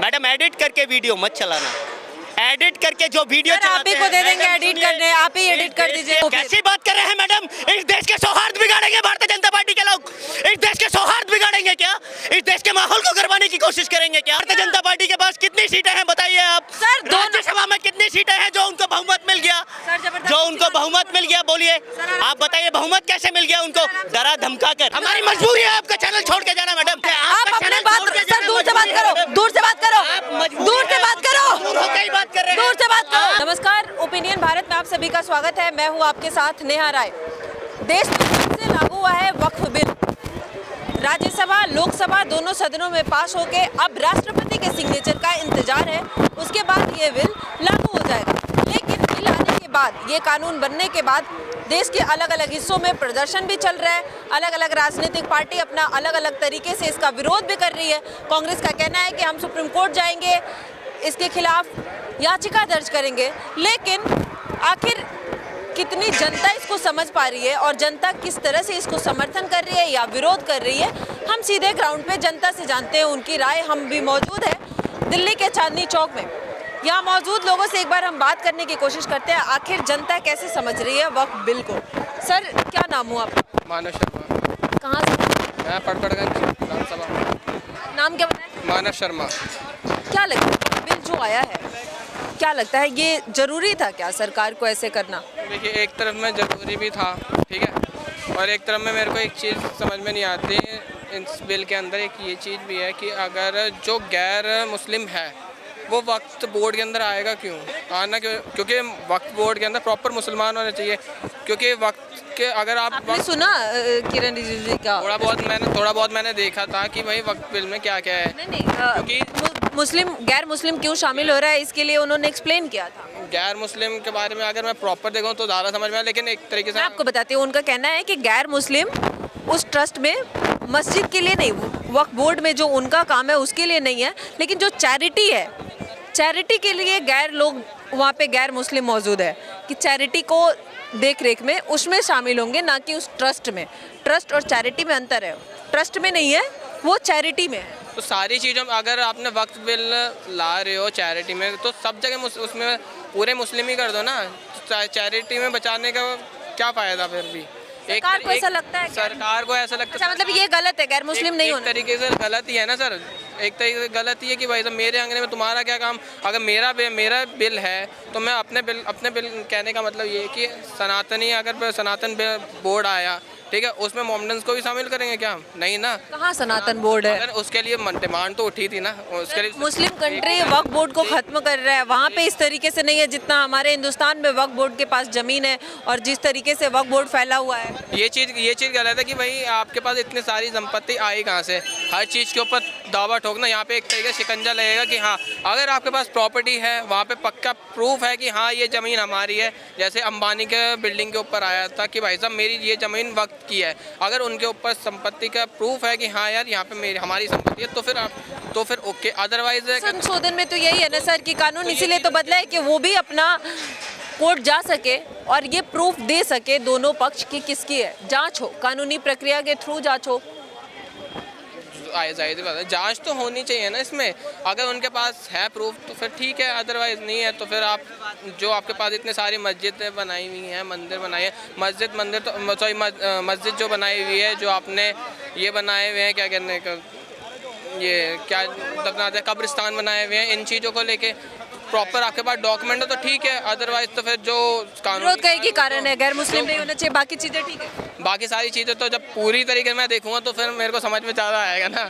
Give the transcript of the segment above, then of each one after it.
Madam edit करके video मत चलाना, एडिट करके जो वीडियो सर, आप ही को दे देंगे एडिट करने, आप ही एडिट कर दीजिए। कैसी बात कर रहे हैं मैडम? इस देश के सौहार्द बिगाड़ेंगे भारतीय जनता पार्टी के लोग? इस देश के सौहार्द बिगाड़ेंगे क्या? इस देश के माहौल को गरमाने की कोशिश करेंगे क्या? भारतीय जनता पार्टी के पास कितनी सीटें हैं बताइए आप? सर, राज्यसभा में कितनी सीटें हैं जो उनको बहुमत मिल गया? जो उनको बहुमत मिल गया, बोलिए आप बताइए बहुमत कैसे मिल गया उनको? डरा धमका कर। हमारी मजबूरी है आपका चैनल छोड़ के जाना मैडम। आप अपने बात सर दूर से बात करो, दूर से बात करो, दूर से बात करो, बात कर रहे हैं, दूर से बात करो। नमस्कार, ओपिनियन भारत में आप सभी का स्वागत है। मैं हूं आपके साथ नेहा राय। देश में से लागू हुआ है वक्फ बिल। राज्यसभा लोकसभा दोनों सदनों में पास होके अब राष्ट्रपति के सिग्नेचर का इंतजार है। उसके बाद ये बिल लागू हो जाएगा। लेकिन बिल आने के बाद, ये कानून बनने के बाद देश के अलग अलग हिस्सों में प्रदर्शन भी चल रहा है। अलग अलग राजनीतिक पार्टी अपना अलग अलग तरीके से इसका विरोध भी कर रही है। कांग्रेस का कहना है कि हम सुप्रीम कोर्ट जाएंगे, इसके खिलाफ याचिका दर्ज करेंगे। लेकिन आखिर कितनी जनता इसको समझ पा रही है और जनता किस तरह से इसको समर्थन कर रही है या विरोध कर रही है, हम सीधे ग्राउंड पे जनता से जानते हैं उनकी राय। हम भी मौजूद हैं दिल्ली के चांदनी चौक में। यहाँ मौजूद लोगों से एक बार हम बात करने की कोशिश करते हैं, आखिर जनता कैसे समझ रही है वक्फ बिल को। सर, क्या नाम हुआ आपका? मानव शर्मा। कहाँ से? मैं पटपड़गंज विधानसभा। नाम क्या बताया? मानव शर्मा। क्या लगता है बिल जो आया है, क्या लगता है ये जरूरी था क्या सरकार को ऐसे करना? देखिए, एक तरफ में ज़रूरी भी था, ठीक है, और एक तरफ में मेरे को एक चीज़ समझ में नहीं आती। इस बिल के अंदर एक ये चीज़ भी है कि अगर जो गैर मुस्लिम है वो वक्फ बोर्ड के अंदर आएगा क्यों? आना क्यों? क्योंकि वक्फ बोर्ड के अंदर प्रॉपर मुसलमान होने चाहिए। क्योंकि वक्त के अगर आपने सुना किरण रिजिजू जी का? थोड़ा बहुत मैंने देखा था कि भाई वक्फ बिल में क्या क्या है। नहीं, क्योंकि मुस्लिम गैर मुस्लिम क्यों शामिल हो रहा है, इसके लिए उन्होंने एक्सप्लेन किया था। गैर मुस्लिम के बारे में अगर मैं प्रॉपर देखूँ तो ज़्यादा समझ में आया, लेकिन एक तरीके से मैं आपको बताती हूँ, उनका कहना है कि गैर मुस्लिम उस ट्रस्ट में मस्जिद के लिए नहीं, वक्फ बोर्ड में जो उनका काम है उसके लिए नहीं है, लेकिन जो चैरिटी है, चैरिटी के लिए गैर लोग वहाँ पे गैर मुस्लिम मौजूद है कि चैरिटी को देख रेख में उसमें शामिल होंगे, ना कि उस ट्रस्ट में। ट्रस्ट और चैरिटी में अंतर है, ट्रस्ट में नहीं है, वो चैरिटी में है। तो सारी चीज़ों में अगर आपने वक्फ बिल ला रहे हो चैरिटी में, तो सब जगह उसमें पूरे मुस्लिम ही कर दो ना। चैरिटी में बचाने का क्या फ़ायदा फिर भी? सरकार को ऐसा लगता है? सरकार को ऐसा लगता है। अच्छा, मतलब ये गलत है, गैर मुस्लिम नहीं होना? एक तरीके से गलत ही है ना सर। एक तरीके से गलत ही है कि भाई साहब मेरे अंगने में तुम्हारा क्या काम? अगर मेरा बिल है तो मैं अपने बिल कहने का मतलब ये है कि सनातनी, अगर सनातन बोर्ड आया, ठीक है, उसमें मोमडन्स को भी शामिल करेंगे क्या हम? नहीं ना। कहाँ सनातन बोर्ड है? अगर उसके लिए डिमांड तो उठी थी ना, उसके लिए मुस्लिम कंट्री वक्फ बोर्ड को खत्म कर रहा है। वहाँ पे इस तरीके से नहीं है जितना हमारे हिंदुस्तान में वक्फ बोर्ड के पास जमीन है और जिस तरीके से वक्फ बोर्ड फैला हुआ है। ये चीज़ गलत है कि भाई आपके पास इतनी सारी संपत्ति आई कहाँ से? हर चीज़ के ऊपर दावा ठोकना, यहाँ पे एक तरीके से शिकंजा लगेगा कि हाँ, अगर आपके पास प्रॉपर्टी है, वहाँ पे पक्का प्रूफ है कि हाँ ये ज़मीन हमारी है। जैसे अंबानी के बिल्डिंग के ऊपर आया था कि भाई साहब मेरी ये ज़मीन वक्त की है, अगर उनके ऊपर संपत्ति का प्रूफ है कि हाँ यार यहाँ पे हमारी संपत्ति है, तो फिर ओके। अदरवाइज संशोधन में तो यही है ना सर कि कानून इसीलिए तो बदला है कि वो भी अपना कोर्ट जा सके और ये प्रूफ दे सके दोनों पक्ष की किसकी है। जांच हो, कानूनी प्रक्रिया के थ्रू जांच हो। जांच तो होनी चाहिए ना इसमें। अगर उनके पास है प्रूफ तो फिर ठीक है, अदरवाइज नहीं है तो फिर आप जो आपके पास इतने सारी मस्जिदें बनाई हुई हैं, मंदिर बनाए हैं, मस्जिद जो बनाई हुई है, जो आपने ये बनाए हुए हैं, क्या कहने का, ये क्या दफना है, कब्रिस्तान बनाए हुए हैं, इन चीज़ों को लेके प्रॉपर आपके पास डॉक्यूमेंट हो तो ठीक है। अदरवाइज तो फिर जो विरोध का एक ही कारण है, गैर मुस्लिम नहीं होना चाहिए, बाकी चीज़ें ठीक है। बाकी सारी चीज़ें तो जब पूरी तरीके से मैं देखूंगा तो फिर मेरे को समझ में ज़्यादा आएगा ना।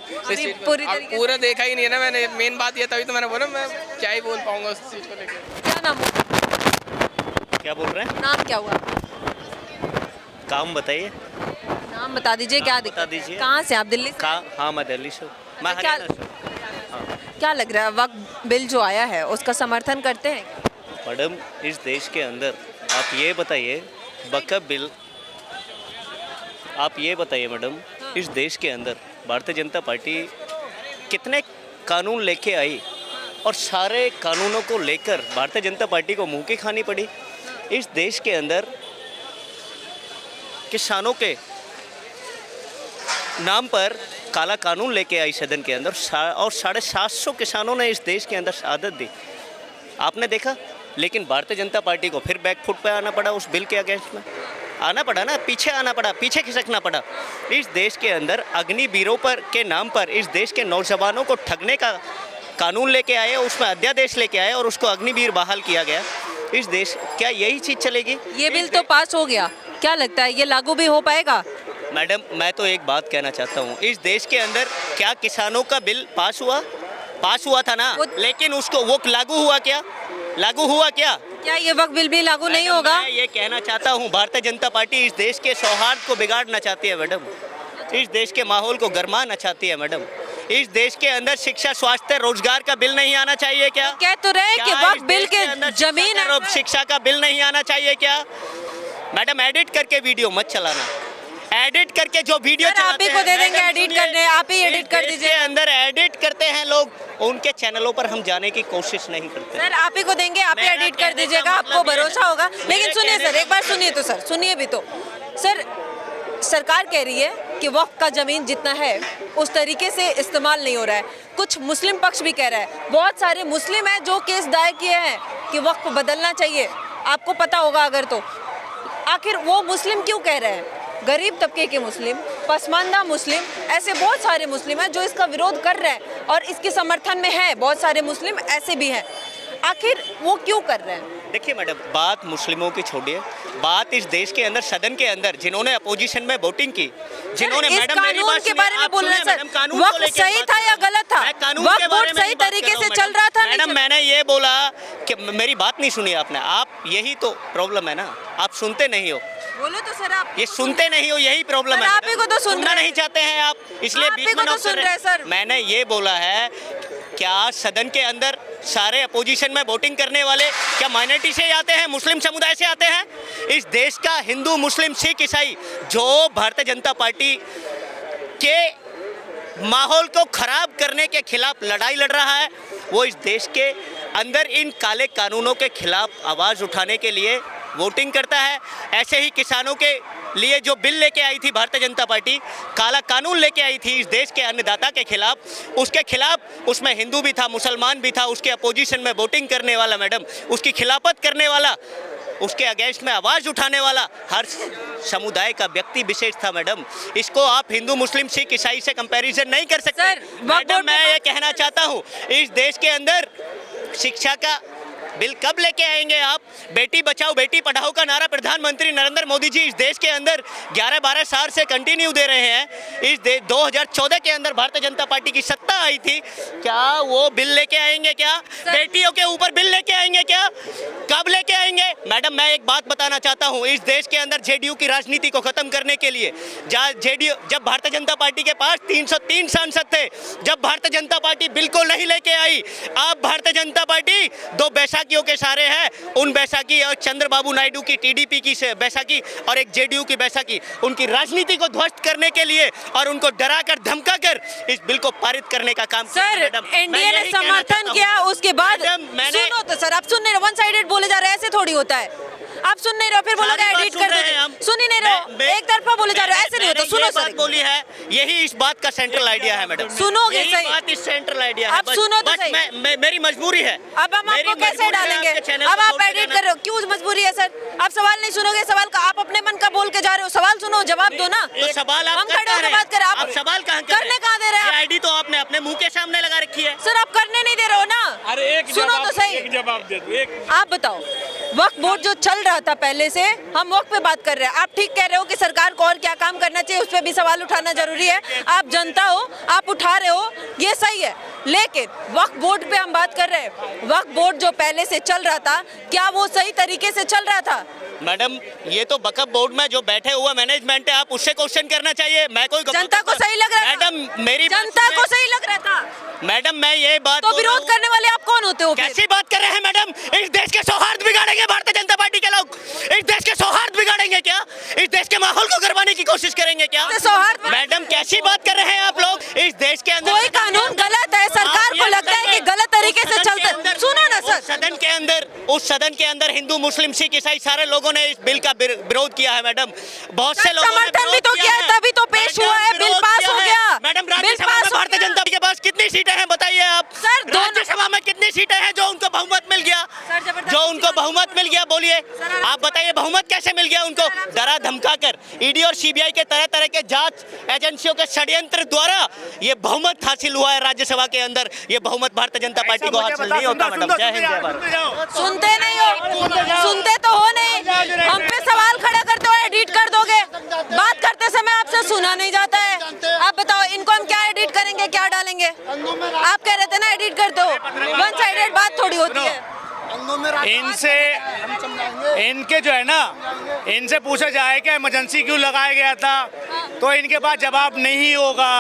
पूरा देखा ही नहीं है ना मैंने, मेन बात ये, तभी तो मैंने बोला मैं क्या ही बोल पाऊंगा उस चीज़ को लेकर। क्या नाम हुआ? क्या बोल रहे हैं? नाम क्या हुआ? काम बताइए। नाम बता दीजिए। क्या बता दीजिए। कहाँ से आप? दिल्ली से? हाँ, मैं दिल्ली से। मैं क्या हरियाणा से। क्या लग रहा है, वक्फ बिल जो आया है उसका समर्थन करते हैं? मैडम, इस देश के अंदर आप ये बताइए, वक्फ बिल, आप ये बताइए मैडम, इस देश के अंदर भारतीय जनता पार्टी कितने कानून लेके आई और सारे कानूनों को लेकर भारतीय जनता पार्टी को मुंह की खानी पड़ी। इस देश के अंदर किसानों के नाम पर काला कानून लेके आई सदन के अंदर और 750 किसानों ने इस देश के अंदर शहादत दी, आपने देखा। लेकिन भारतीय जनता पार्टी को फिर बैकफुट पे आना पड़ा, उस बिल के अगेंस्ट में आना पड़ा ना, पीछे आना पड़ा, पीछे खिसकना पड़ा। इस देश के अंदर अग्निवीरों पर के नाम पर इस देश के नौजवानों को ठगने का कानून लेके आए, उसमें अध्यादेश लेके आए और उसको अग्निवीर बहाल किया गया। इस देश, क्या यही चीज़ चलेगी? ये बिल तो पास हो गया, क्या लगता है ये लागू भी हो पाएगा? मैडम, मैं तो एक बात कहना चाहता हूँ, इस देश के अंदर क्या किसानों का बिल पास हुआ था ना, लेकिन उसको वो लागू हुआ क्या? लागू हुआ क्या? क्या ये वक्त बिल भी लागू नहीं होगा? मैं ये कहना चाहता हूँ, भारतीय जनता पार्टी इस देश के सौहार्द को बिगाड़ना चाहती है मैडम, इस देश के माहौल को गरमाना चाहती है मैडम। इस देश के अंदर शिक्षा, स्वास्थ्य, रोजगार का बिल नहीं आना चाहिए क्या? कह तो रहे कि वक्त बिल के जमीन शिक्षा का बिल नहीं आना चाहिए क्या? मैडम, एडिट करके वीडियो मत चलाना, एडिट करके जो वीडियो आप ही को दे देंगे एडिट करने, आप ही एडिट कर दीजिए। अंदर एडिट करते हैं लोग, उनके चैनलों पर हम जाने की कोशिश नहीं करते। सर आप ही को देंगे, आप ही एडिट कर दीजिएगा, आपको भरोसा होगा। लेकिन सुनिए सर, एक बार सुनिए तो सर, सुनिए भी तो सर, सरकार कह रही है कि वक्फ का ज़मीन जितना है उस तरीके से इस्तेमाल नहीं हो रहा है। कुछ मुस्लिम पक्ष भी कह रहा है, बहुत सारे मुस्लिम हैं जो केस दायर किए हैं कि वक्फ बदलना चाहिए, आपको पता होगा अगर तो। आखिर वो मुस्लिम क्यों कह रहे हैं? गरीब तबके के मुस्लिम, पसमानदा मुस्लिम, ऐसे बहुत सारे मुस्लिम हैं जो इसका विरोध कर रहे हैं और इसके समर्थन में है, बहुत सारे मुस्लिम ऐसे भी हैं। आखिर वो क्यों कर रहे हैं? देखिए मैडम, बात मुस्लिमों की छोड़िए, बात इस देश के अंदर, सदन के अंदर जिन्होंने अपोजिशन में वोटिंग की, जिन्होंने मैडम कानून के बारे में बोल रहे हैं सर, वक्त सही था या गलत था? वक्त बोर्ड सही तरीके से चल रहा था? मैडम, मैंने ये बोला कि मेरी बात नहीं सुनी आपने, आप, यही तो प्रॉब्लम है ना, आप सुनते नहीं हो। बोलो तो सर, आप ये सुनते नहीं हो, यही प्रॉब्लम है। आप ही को तो सुनना नहीं चाहते हैं आप, इसलिए बीच में सुन रहे हैं सर। मैंने ये बोला है, क्या सदन के अंदर सारे अपोजिशन में वोटिंग करने वाले क्या माइनॉरिटी से आते हैं, मुस्लिम समुदाय से आते हैं? इस देश का हिंदू, मुस्लिम, सिख, ईसाई जो भारतीय जनता पार्टी के माहौल को खराब करने के खिलाफ लड़ाई लड़ रहा है, वो इस देश के अंदर इन काले कानूनों के खिलाफ आवाज़ उठाने के लिए वोटिंग करता है। ऐसे ही किसानों के लिए जो बिल लेके आई थी भारतीय जनता पार्टी, काला कानून लेके आई थी इस देश के अन्नदाता के खिलाफ, उसके खिलाफ, उसमें हिंदू भी था, मुसलमान भी था, उसके अपोजिशन में वोटिंग करने वाला मैडम, उसकी खिलाफत करने वाला, उसके अगेंस्ट में आवाज़ उठाने वाला हर समुदाय का व्यक्ति विशेष था मैडम। इसको आप हिंदू, मुस्लिम, सिख, ईसाई से कंपैरिजन नहीं कर सकते। मैडम, मैं ये कहना चाहता हूँ, इस देश के अंदर शिक्षा का बिल कब लेके आएंगे आप? बेटी बचाओ बेटी पढ़ाओ का नारा प्रधानमंत्री नरेंद्र मोदी जी इस देश के अंदर 11-12 साल से कंटिन्यू दे रहे हैं। इस 2014 के अंदर भारतीय जनता पार्टी की सत्ता आई थी, क्या वो बिल लेके आएंगे? क्या बेटियों के ऊपर बिल लेके आएंगे? क्या कब लेके आएंगे? मैडम, मैं एक बात बताना चाहता हूँ, इस देश के अंदर जेडीयू की राजनीति को खत्म करने के लिए, जब भारतीय जनता पार्टी के पास 303 सांसद थे, जब भारतीय जनता पार्टी बिल्कुल नहीं लेके आई, अब भारतीय जनता पार्टी दो बैसाखियों के सारे हैं, उन बैसाखी और चंद्रबाबू नायडू की टीडीपी की बैसाखी और एक जेडीयू की बैसाखी, उनकी राजनीति को ध्वस्त करने के लिए और उनको डराकर धमकाकर इस बिल को पारित करने का काम सर, एनडीए ने समर्थन किया, उसके बाद सुनो तो सर, आप सुन नहीं रहे, वन साइडेड बोले जा रहे हैं, ऐसे थोड़ी होता है। आप सुन नहीं रहे, फिर बोलोगे एडिट कर दो, सुन ही नहीं रहे, एक तरफा बोले जा रहे हैं, ऐसे नहीं होता। सुनो सर, बोली है, यही इस बात का सेंट्रल आइडिया है मैडम, सुनोगे सही, बात इस सेंट्रल आइडिया है। आप सुनो तो सही, मेरी मजबूरी है। अब हम आपको कैसे डालेंगे? अब आप एडिट कर रहे हो, क्यों मजबूरी है सर? आप सवाल नहीं सुनोगे, सवाल का आप अपने मन का बोल के जा रहे हो, सवाल सुनो, जवाब दो ना। तो सवाल आप हम खड़े होकर बात करें, आप सवाल कहाँ करने कहाँ दे रहे हैं? आईडी तो आपने अपने मुंह के सामने लगा रखी है सर, आप करने नहीं दे रहे हो ना। अरे एक सुनो तो सही, एक जवाब दे दो, एक आप बताओ, वक्त बोर्ड जो चल रहा था पहले से, हम वक्त पे बात कर रहे हैं। आप ठीक कह रहे हो कि सरकार को और क्या काम करना चाहिए, उस पर भी सवाल उठाना जरूरी है। आप जनता हो, आप उठा रहे हो, ये सही है, लेकिन वक्त बोर्ड पे हम बात कर रहे हैं। वक्त बोर्ड जो पहले से चल रहा था, क्या वो सही तरीके से चल रहा था? मैडम, ये तो वक्फ बोर्ड में जो बैठे हुए मैनेजमेंट है, आप उससे क्वेश्चन करना चाहिए। मैं कोई जनता को सही लग रहा था मैडम, मेरी जनता को सही लग रहा था मैडम, मैं ये बात तो विरोध करने वाले आप कौन होते हो? कैसी बात कर रहे हैं मैडम? इस देश के सौहार्द बिगाड़ेंगे भारतीय जनता पार्टी के लोग? इस देश के सौहार्द बिगाड़ेंगे क्या? इस देश के माहौल को गरबाने की कोशिश करेंगे क्या? सौहार्द मैडम, कैसी बात कर रहे हैं आप लोग? इस देश के अंदर कोई कानून गलत है, सरकार को लगता है कि गलत तरीके से चलता है। सुनो ना सर, उस सदन के अंदर हिंदू, मुस्लिम, सिख, ईसाई सारे लोगों ने इस बिल का विरोध किया है मैडम। बहुत से लोगों ने समर्थन भी तो किया है, तभी तो पेश हुआ है, बिल पास हो गया। मैडम, बिल कितनी सीटें हैं बताइए आप। सर, दोनों- राज्यसभा में कितनी सीटें हैं जो उनको बहुमत मिल गया? सर, जबरदस्ती जो उनको से- बहुमत मिल गया, बोलिए सर, आप बताइए बहुमत कैसे मिल गया उनको? डरा धमका कर ईडी और सीबीआई के तरह तरह के जांच एजेंसियों के षड्यंत्र द्वारा ये बहुमत हासिल हुआ है राज्यसभा के अंदर। ये बहुमत भारतीय जनता पार्टी को हासिल नहीं होता मैडम। जय हिंद, जय भारत। सुनते नहीं हो, सुनते तो हो नहीं, हम पे सवाल खड़ा करते हो एडिट कर दोगे। बात करते समय आपसे सुना नहीं जाता है। आप बताओ इनको हम क्या एडिट करेंगे, क्या डालेंगे? आप कह रहे थे ना एडिट कर दो, वन साइडेड बात थोड़ी होती है। इनसे इनके जो है ना, इनसे पूछा जाए कि इमरजेंसी क्यों लगाया गया था तो इनके पास जवाब नहीं होगा।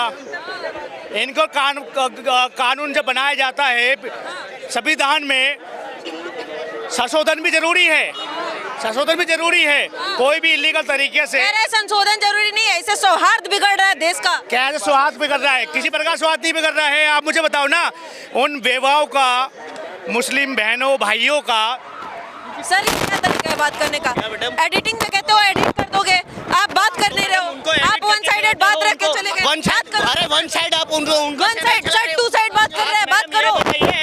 इनको कानून जब बनाया जाता है संविधान में संशोधन भी जरूरी है, संशोधन भी जरूरी है। कोई भी इलीगल तरीके से कह रहे हैं संशोधन जरूरी नहीं है, इससे सौहार्द बिगड़ रहा है देश का। कैसे स्वास्थ्य बिगड़ रहा है? किसी प्रकार स्वास्थ्य नहीं बिगड़ रहा है। आप मुझे बताओ ना, उन बेवाओं का, मुस्लिम बहनों भाइयों का। सर ये क्या तरीका है बात करने का? मैडम? एडिटिंग में कहते हो एडिट कर दोगे, आप बात कर नहीं रहे हो। आप वन साइडेड बात रख के चले गए। वन साइड, अरे वन साइड आप उनको one side, sir two side बात कर रहे हैं, बात करो।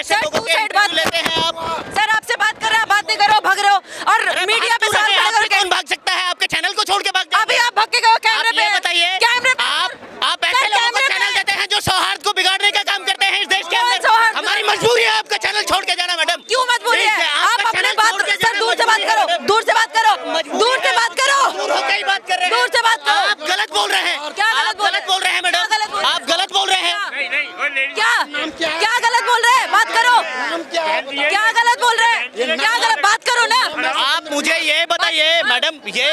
सर टू साइड बात लेते हैं आप। सर आपसे बात कर रहे हैं, बात नहीं करो, भाग रहे हो। और मीडिया पे सवाल खड़े आपसे करके कौन भाग सकता है? आपके चैनल को छोड़ के भाग जाओ। अभी आप भाग के गए कैमरे आप पे। ये बताइए, कैमरे पे आप ऐसे सर, लोगों को कैमरे चैनल पे- देते हैं जो सौहार्द को बिगाड़ने का काम करते हैं इस देश के कौन अंदर। सौहार्द? हमारी मजबूरी है आपका चैनल छोड़ के जाना मैडम। क्यों मजबूरी है? आप आपका अपने चैनल बात छोड़ के सर जाना दूर से बात मजबूरी है करो, मैडम। दूर से बात करो, मजबूरी दूर से है। बात करो। दूर होकर ही बात कर रहे हैं। दूर से बात करो। आप गलत बोल रहे हैं। क्या गलत आप बोल रहे गलत बोल रहे हैं मैडम। क्या गलत बोल रहे हैं? आप गलत बोल रहे हैं। क्या क्या गलत बोल रहे हैं? बात करो। क्या गलत बोल रहे हैं? क्या गलत बात करो ना। आप मुझे ये बताइए मैडम, ये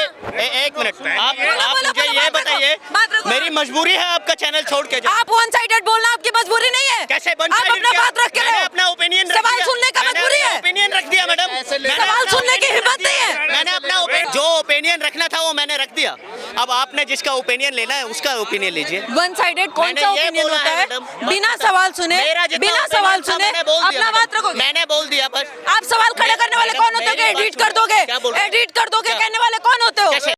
एक मिनट, आप बोलो, मुझे बोलो, ये बात बताइए, रखो, बात रखो। मेरी मजबूरी है आपका चैनल छोड़ के जाना। आप वन साइडेड बोलना आपकी मजबूरी नहीं है। कैसे आप अपना बात रख के मैंने रहो। अपना ओपिनियन सवाल सुनने का मजबूरी है। ओपिनियन रख दिया मैडम। सवाल सुनने की हिम्मत नहीं है। मैंने अपना जो ओपिनियन रखना था वो मैंने रख दिया। अब आपने जिसका ओपिनियन लेना है उसका ओपिनियन लीजिए। वन साइडेड कौन मैंने सा ये ओपिनियन बोला होता है है? मैडम, बिना बस सवाल सुने, मेरा जितना बिना opinion सवाल था सुने मैंने बोल दिया अपना मैडम। बात रखोगे। मैंने बोल दिया बस। आप सवाल खड़े करने वाले कौन होते हो? मेरी एडिट बात कर दोगे, क्या बोल रहे हैं? एडिट कर दोगे क्या? कहने वाले कौन होते हो? कैसे?